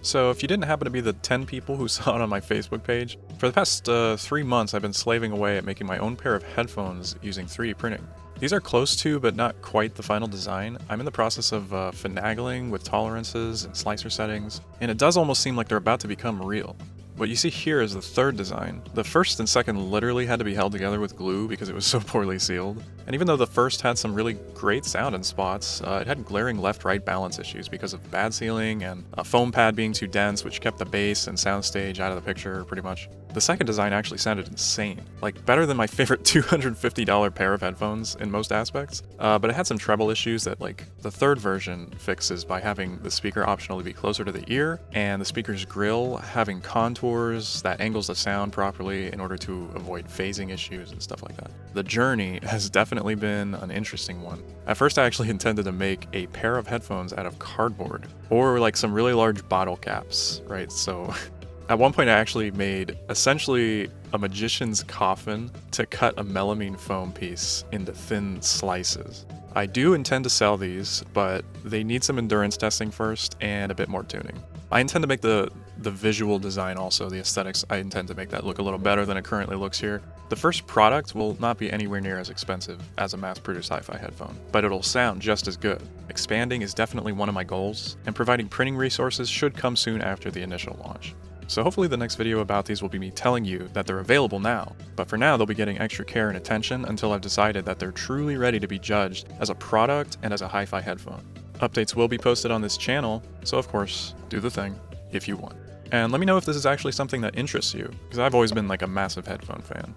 So if you didn't happen to be the 10 people who saw it on my Facebook page, for the past 3 months I've been slaving away at making my own pair of headphones using 3D printing. These are close to, but not quite the final design. I'm in the process of finagling with tolerances and slicer settings, and it does almost seem like they're about to become real. What you see here is the third design. The first and second literally had to be held together with glue because it was so poorly sealed. And even though the first had some really great sound in spots, it had glaring left-right balance issues because of bad sealing and a foam pad being too dense, which kept the bass and soundstage out of the picture pretty much. The second design actually sounded insane, like better than my favorite $250 pair of headphones in most aspects, but it had some treble issues that like the third version fixes by having the speaker optionally be closer to the ear and the speaker's grill having contours that angles the sound properly in order to avoid phasing issues and stuff like that. The journey has definitely been an interesting one. At first I actually intended to make a pair of headphones out of cardboard or like some really large bottle caps, right? So at one point I actually made essentially a magician's coffin to cut a melamine foam piece into thin slices. I do intend to sell these, but they need some endurance testing first and a bit more tuning. I intend to make the visual design also, the aesthetics, I intend to make that look a little better than it currently looks here. The first product will not be anywhere near as expensive as a mass-produced hi-fi headphone, but it'll sound just as good. Expanding is definitely one of my goals, and providing printing resources should come soon after the initial launch. So hopefully the next video about these will be me telling you that they're available now, but for now they'll be getting extra care and attention until I've decided that they're truly ready to be judged as a product and as a hi-fi headphone. Updates will be posted on this channel, so of course, do the thing if you want. And let me know if this is actually something that interests you, because I've always been like a massive headphone fan.